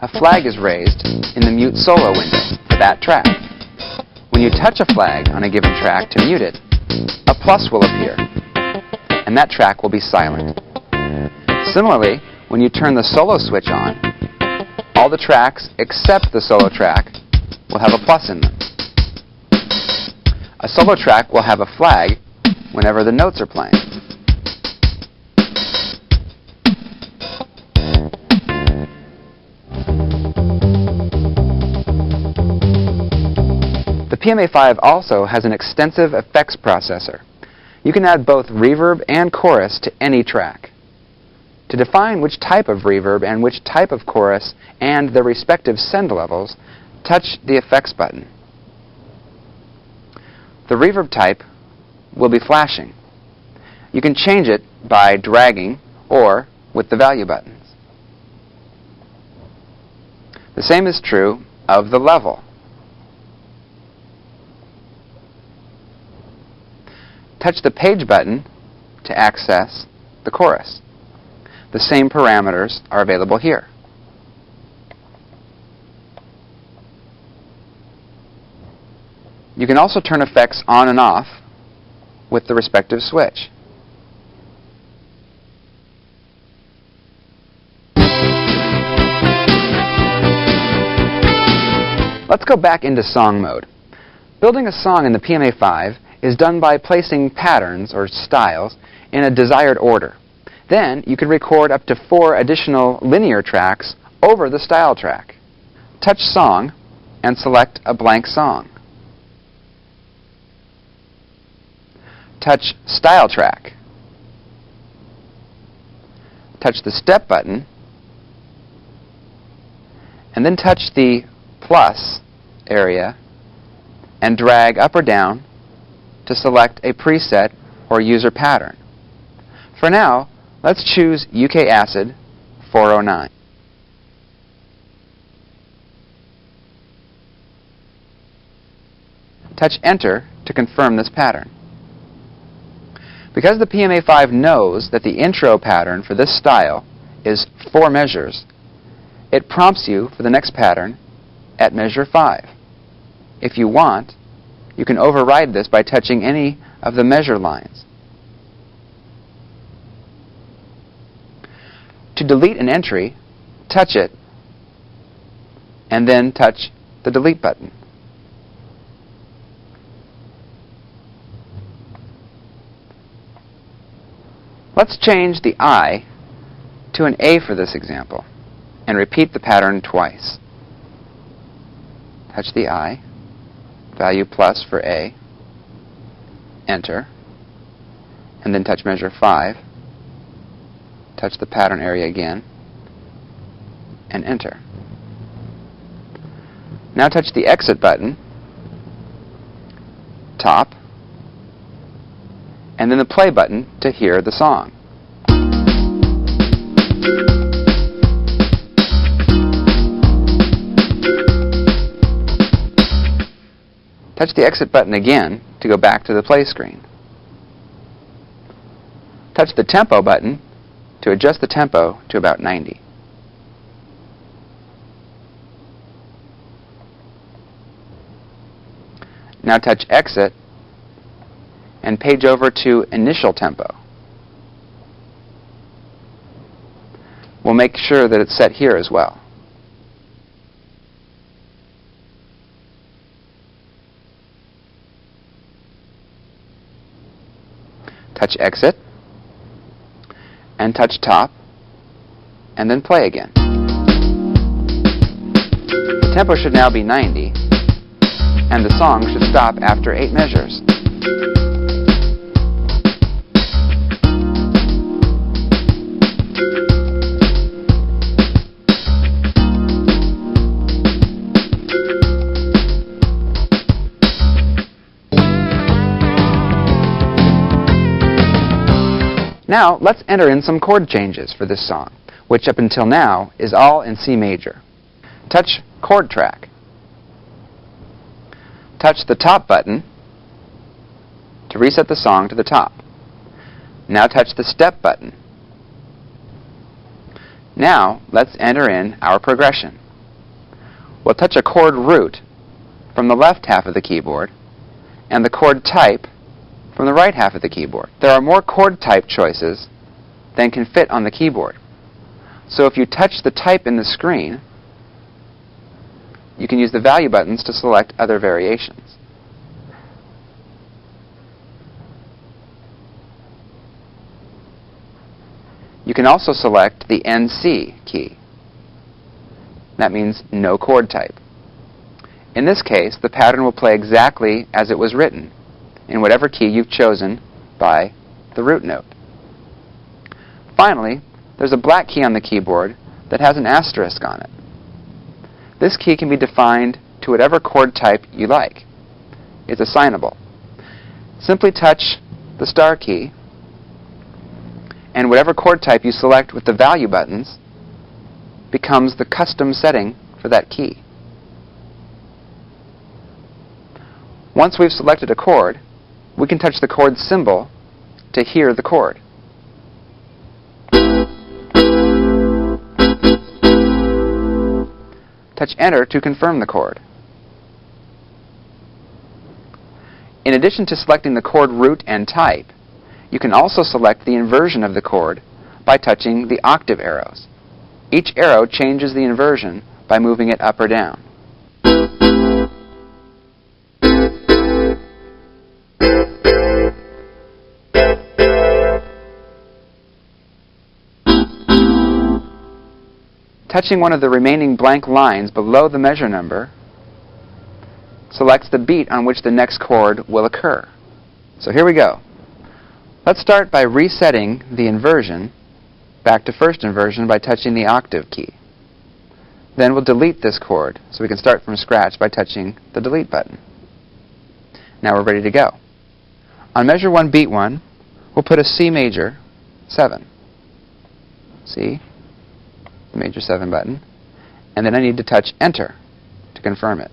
a flag is raised in the Mute Solo window for that track. When you touch a flag on a given track to mute it, a plus will appear, and that track will be silent. Similarly, when you turn the solo switch on, all the tracks except the solo track will have a plus in them. A solo track will have a flag whenever the notes are playing. The Pma-5 also has an extensive effects processor. You can add both reverb and chorus to any track. To define which type of reverb and which type of chorus and their respective send levels, touch the effects button. The reverb type will be flashing. You can change it by dragging or with the value buttons. The same is true of the level. Touch the page button to access the chorus. The same parameters are available here. You can also turn effects on and off with the respective switch. Let's go back into song mode. Building a song in the Pma-5 is done by placing patterns or styles in a desired order. Then you can record up to 4 additional linear tracks over the style track. Touch Song and select a blank song. Touch Style Track. Touch the Step button and then touch the plus area and drag up or down to select a preset or user pattern. For now, let's choose UK Acid 409. Touch Enter to confirm this pattern. Because the Pma-5 knows that the intro pattern for this style is 4 measures, it prompts you for the next pattern at measure 5. If you want, you can override this by touching any of the measure lines. To delete an entry, touch it, and then touch the Delete button. Let's change the I to an A for this example, and repeat the pattern twice. Touch the I, value plus for A, Enter, and then touch measure 5, touch the pattern area again, and Enter. Now touch the Exit button, top, and then the Play button to hear the song. Touch the Exit button again to go back to the play screen. Touch the Tempo button to adjust the tempo to about 90. Now touch Exit and page over to initial tempo. We'll make sure that it's set here as well. Touch exit, and touch top, and then play again. The tempo should now be 90, and the song should stop after 8 measures. Now, let's enter in some chord changes for this song, which up until now is all in C major. Touch Chord Track. Touch the top button to reset the song to the top. Now touch the Step button. Now, let's enter in our progression. We'll touch a chord root from the left half of the keyboard and the chord type from the right half of the keyboard. There are more chord type choices than can fit on the keyboard. So if you touch the type in the screen, you can use the value buttons to select other variations. You can also select the NC key. That means no chord type. In this case, the pattern will play exactly as it was written, in whatever key you've chosen by the root note. Finally, there's a black key on the keyboard that has an asterisk on it. This key can be defined to whatever chord type you like. It's assignable. Simply touch the star key, and whatever chord type you select with the value buttons becomes the custom setting for that key. Once we've selected a chord, we can touch the chord symbol to hear the chord. Touch Enter to confirm the chord. In addition to selecting the chord root and type, you can also select the inversion of the chord by touching the octave arrows. Each arrow changes the inversion by moving it up or down. Touching one of the remaining blank lines below the measure number selects the beat on which the next chord will occur. So here we go. Let's start by resetting the inversion back to first inversion by touching the octave key. Then we'll delete this chord so we can start from scratch by touching the delete button. Now we're ready to go. On measure 1, beat 1, we'll put a C major 7. C, the major 7 button, and then I need to touch Enter to confirm it.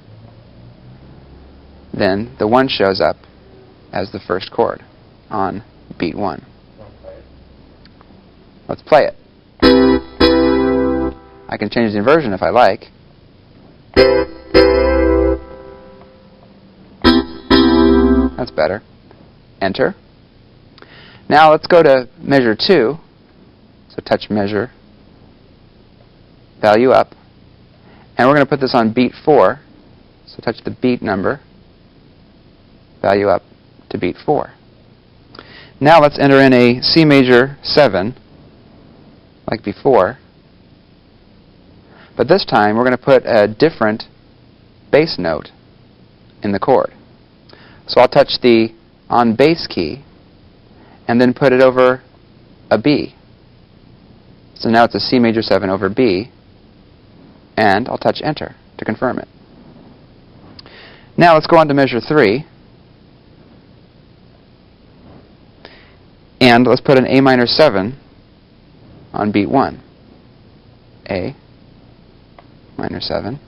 Then the 1 shows up as the first chord on beat 1. Let's play it. I can change the inversion if I like. That's better. Enter. Now let's go to measure 2. So touch measure, value up, and we're going to put this on beat 4. So touch the beat number, value up to beat 4. Now let's enter in a C major 7, like before, but this time we're going to put a different bass note in the chord. So I'll touch the on bass key and then put it over a B. So now it's a C major 7 over B, and I'll touch Enter to confirm it. Now let's go on to measure 3, and let's put an A minor 7 on beat 1. A minor 7,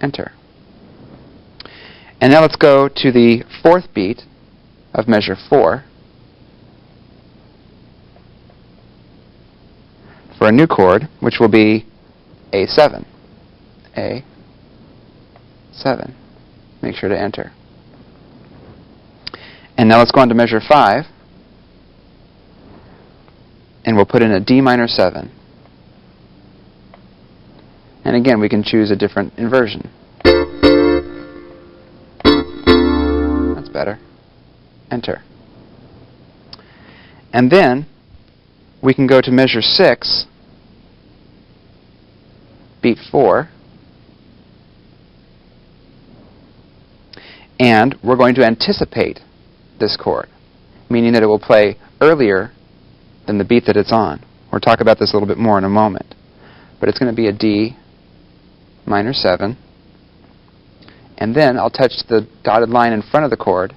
Enter. And now let's go to the 4th beat of measure 4 for a new chord, which will be A7. A7. Make sure to Enter. And now let's go on to measure 5. And we'll put in a D minor 7. And again, we can choose a different inversion. That's better. Enter. And then we can go to measure 6, beat 4, and we're going to anticipate this chord, meaning that it will play earlier than the beat that it's on. We'll talk about this a little bit more in a moment. But it's going to be a D minor 7, and then I'll touch the dotted line in front of the chord,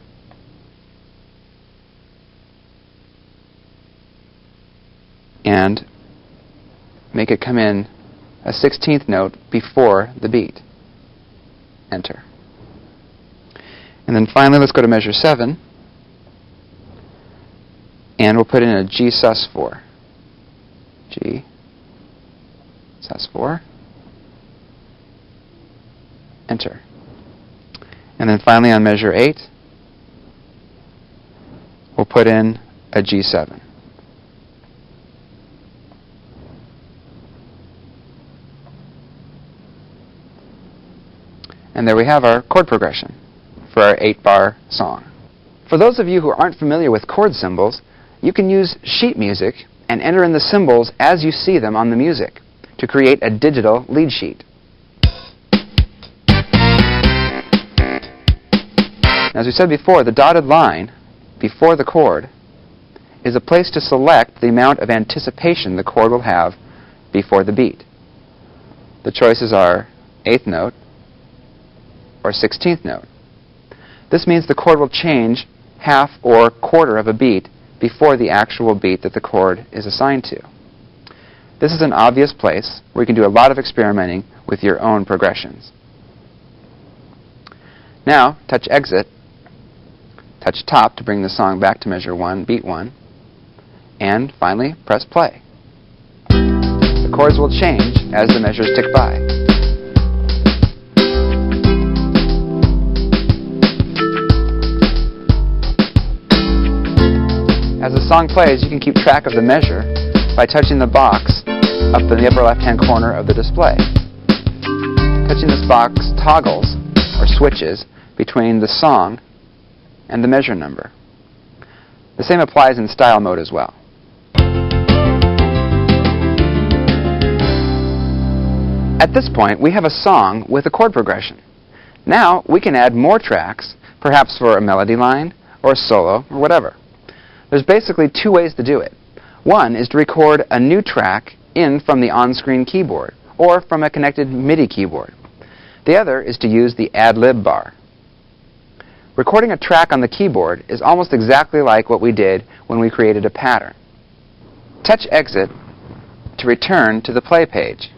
and make it come in a 16th note before the beat. Enter. And then finally, let's go to measure 7, and we'll put in a G sus4. G sus4. Enter. And then finally, on measure 8, we'll put in a G7. And there we have our chord progression for our 8-bar song. For those of you who aren't familiar with chord symbols, you can use sheet music and enter in the symbols as you see them on the music to create a digital lead sheet. As we said before, the dotted line before the chord is a place to select the amount of anticipation the chord will have before the beat. The choices are 8th note or 16th note. This means the chord will change half or quarter of a beat before the actual beat that the chord is assigned to. This is an obvious place where you can do a lot of experimenting with your own progressions. Now, touch exit, touch top to bring the song back to measure 1, beat 1, and finally press play. The chords will change as the measures tick by. As the song plays, you can keep track of the measure by touching the box up in the upper left-hand corner of the display. Touching this box toggles or switches between the song and the measure number. The same applies in style mode as well. At this point, we have a song with a chord progression. Now we can add more tracks, perhaps for a melody line or a solo or whatever. There's basically 2 ways to do it. One is to record a new track in from the on-screen keyboard or from a connected MIDI keyboard. The other is to use the ad-lib bar. Recording a track on the keyboard is almost exactly like what we did when we created a pattern. Touch exit to return to the play page.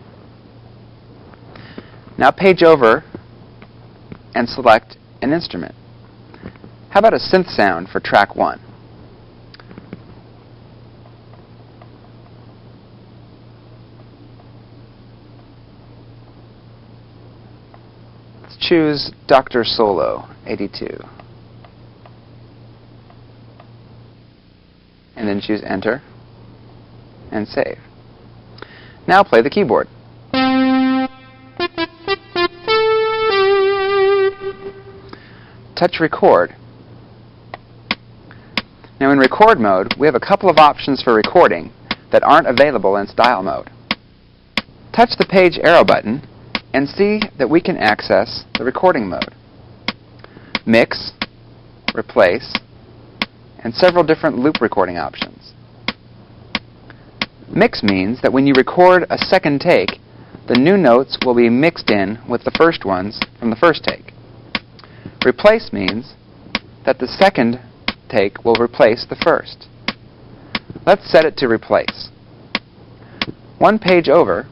Now page over and select an instrument. How about a synth sound for track 1? Choose Dr. Solo 82. And then choose Enter and save. Now play the keyboard. Touch Record. Now in record mode, we have a couple of options for recording that aren't available in style mode. Touch the page arrow button and see that we can access the recording mode. Mix, replace, and several different loop recording options. Mix means that when you record a second take, the new notes will be mixed in with the first ones from the first take. Replace means that the second take will replace the first. Let's set it to replace. One page over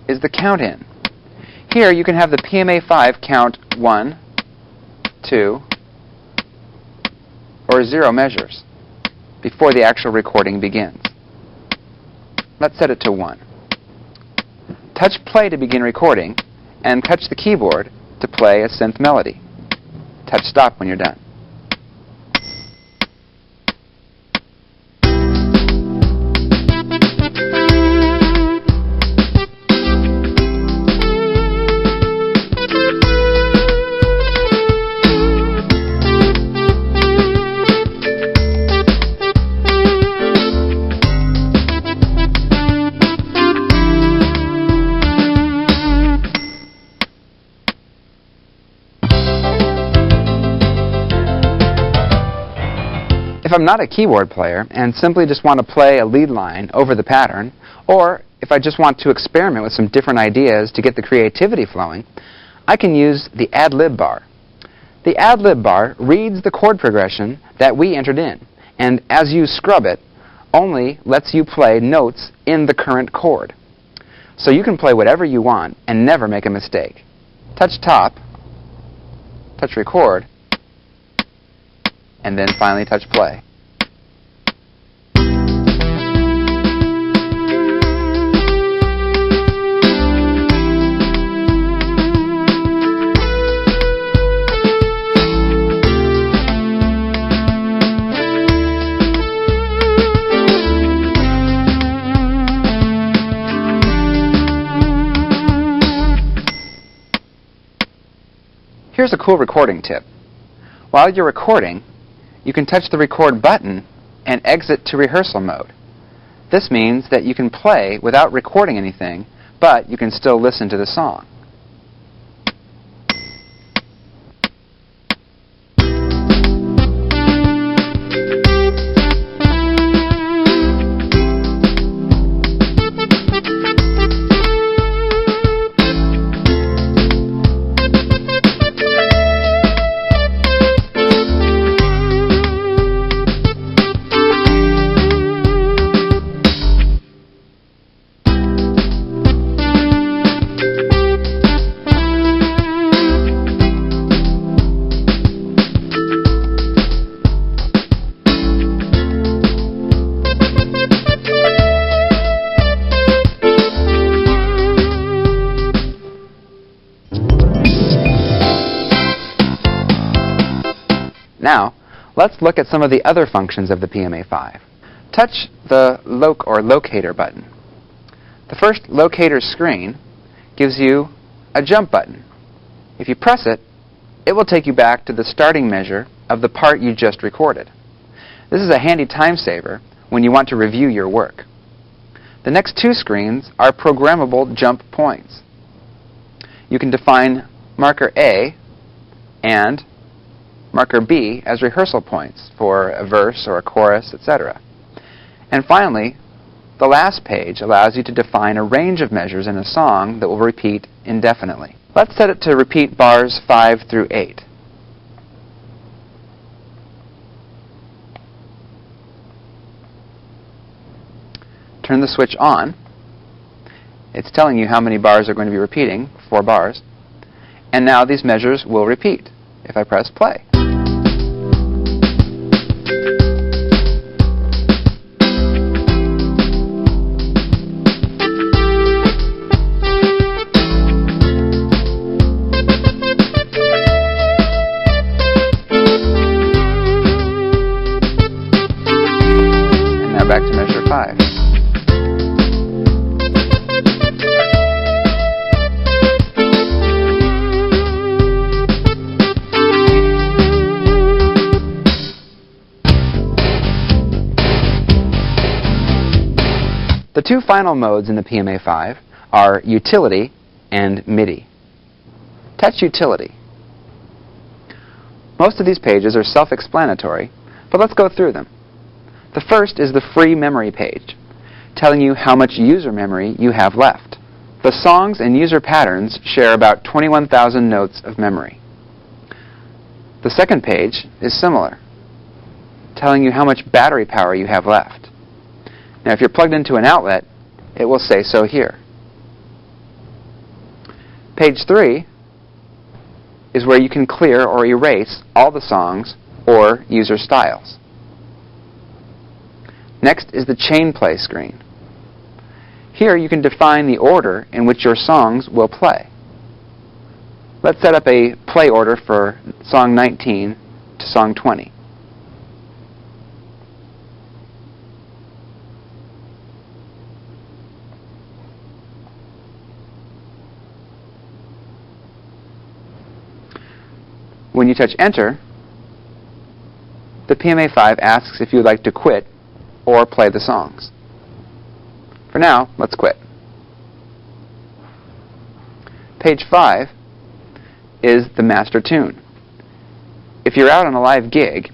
is the count in. Here you can have the Pma-5 count 1, 2, or 0 measures before the actual recording begins. Let's set it to 1. Touch play to begin recording, and touch the keyboard to play a synth melody. Touch stop when you're done. I'm not a keyboard player and simply just want to play a lead line over the pattern, or if I just want to experiment with some different ideas to get the creativity flowing, I can use the ad-lib bar. The ad-lib bar reads the chord progression that we entered in, and as you scrub it, only lets you play notes in the current chord. So you can play whatever you want and never make a mistake. Touch top, touch record, and then finally touch play. Here's a cool recording tip. While you're recording, you can touch the record button and exit to rehearsal mode. This means that you can play without recording anything, but you can still listen to the song. Now, let's look at some of the other functions of the Pma-5. Touch the locator button. The first locator screen gives you a jump button. If you press it, it will take you back to the starting measure of the part you just recorded. This is a handy time saver when you want to review your work. The next two screens are programmable jump points. You can define marker A and marker B as rehearsal points for a verse or a chorus, etc. And finally, the last page allows you to define a range of measures in a song that will repeat indefinitely. Let's set it to repeat bars 5 through 8. Turn the switch on. It's telling you how many bars are going to be repeating, 4 bars. And now these measures will repeat if I press play. Back to measure 5. The two final modes in the Pma-5 are Utility and MIDI. Touch Utility. Most of these pages are self-explanatory, but let's go through them. The first is the free memory page, telling you how much user memory you have left. The songs and user patterns share about 21,000 notes of memory. The second page is similar, telling you how much battery power you have left. Now, if you're plugged into an outlet, it will say so here. Page 3 is where you can clear or erase all the songs or user styles. Next is the chain play screen. Here you can define the order in which your songs will play. Let's set up a play order for song 19 to song 20. When you touch enter, the Pma-5 asks if you would like to quit or play the songs. For now, let's quit. Page 5 is the master tune. If you're out on a live gig,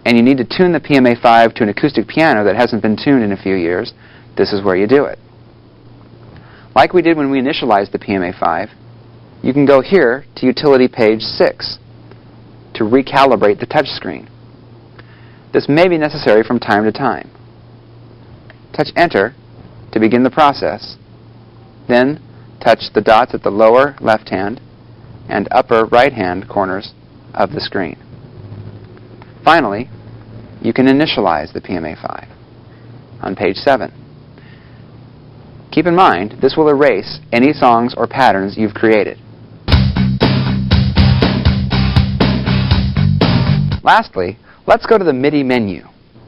and you need to tune the PMA-5 to an acoustic piano that hasn't been tuned in a few years, this is where you do it. Like we did when we initialized the PMA-5, you can go here to Utility Page 6 to recalibrate the touchscreen. This may be necessary from time to time. Touch Enter to begin the process. Then touch the dots at the lower left-hand and upper right-hand corners of the screen. Finally, you can initialize the PMA-5 on page 7. Keep in mind, this will erase any songs or patterns you've created. Lastly, let's go to the MIDI menu.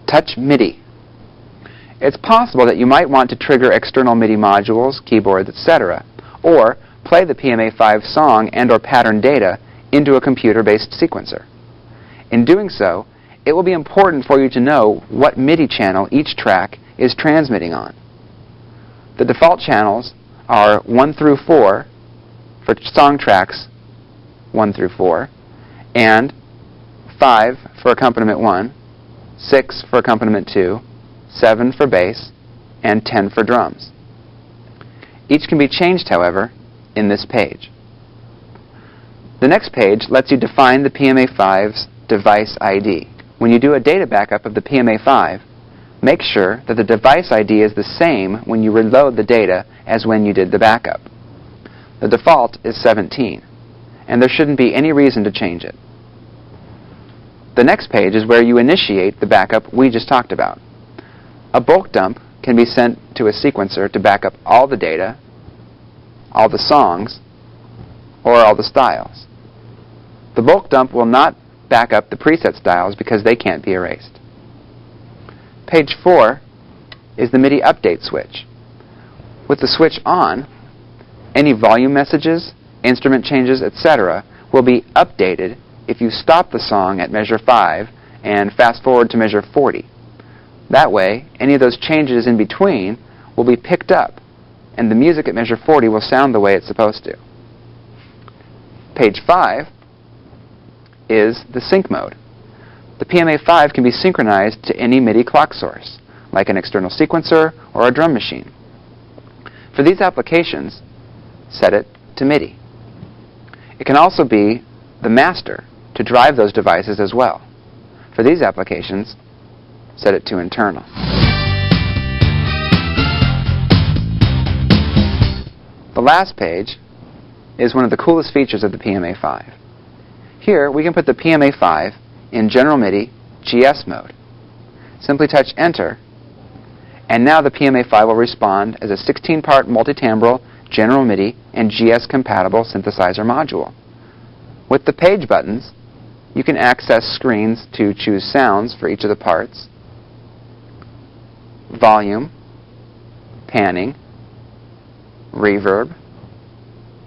Touch MIDI. It's possible that you might want to trigger external MIDI modules, keyboards, etc., or play the PMA-5 song and or pattern data into a computer-based sequencer. In doing so, it will be important for you to know what MIDI channel each track is transmitting on. The default channels are 1 through 4 for song tracks 1 through 4, and 5 for accompaniment 1, 6 for accompaniment 2, 7 for bass, and 10 for drums. Each can be changed, however, in this page. The next page lets you define the PMA-5's device ID. When you do a data backup of the PMA-5, make sure that the device ID is the same when you reload the data as when you did the backup. The default is 17, and there shouldn't be any reason to change it. The next page is where you initiate the backup we just talked about. A bulk dump can be sent to a sequencer to back up all the data, all the songs, or all the styles. The bulk dump will not back up the preset styles because they can't be erased. Page 4 is the MIDI update switch. With the switch on, any volume messages, instrument changes, etc. will be updated if you stop the song at measure 5 and fast forward to measure 40. That way, any of those changes in between will be picked up, and the music at measure 40 will sound the way it's supposed to. Page 5 is the sync mode. The PMA-5 can be synchronized to any MIDI clock source, like an external sequencer or a drum machine. For these applications, set it to MIDI. It can also be the master to drive those devices as well. For these applications, set it to internal. The last page is one of the coolest features of the PMA-5. Here, we can put the PMA-5 in General MIDI GS mode. Simply touch Enter, and now the PMA-5 will respond as a 16-part multitimbral General MIDI and GS-compatible synthesizer module. With the page buttons, you can access screens to choose sounds for each of the parts, volume, panning, reverb,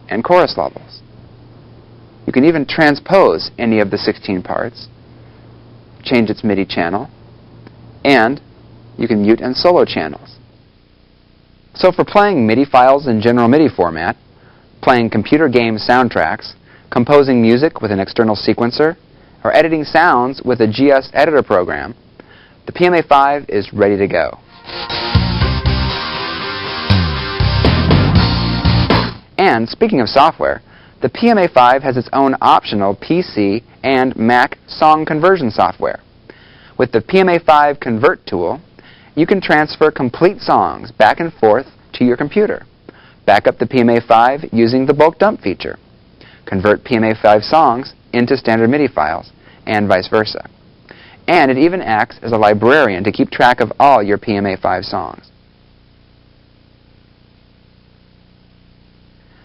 and chorus levels. You can even transpose any of the 16 parts, change its MIDI channel, and you can mute and solo channels. So for playing MIDI files in general MIDI format, playing computer game soundtracks, composing music with an external sequencer, or editing sounds with a GS editor program, the PMA-5 is ready to go. And speaking of software, the PMA-5 has its own optional PC and Mac song conversion software. With the PMA-5 Convert tool, you can transfer complete songs back and forth to your computer. Back up the PMA-5 using the bulk dump feature. Convert PMA-5 songs into standard MIDI files, and vice versa. And it even acts as a librarian to keep track of all your PMA-5 songs.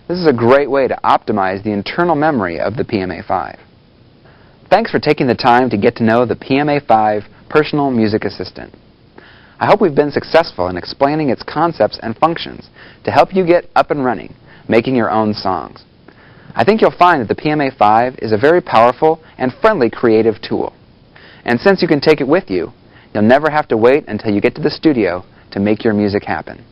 This is a great way to optimize the internal memory of the PMA-5. Thanks for taking the time to get to know the PMA-5 Personal Music Assistant. I hope we've been successful in explaining its concepts and functions to help you get up and running, making your own songs. I think you'll find that the PMA-5 is a very powerful and friendly creative tool. And since you can take it with you, you'll never have to wait until you get to the studio to make your music happen.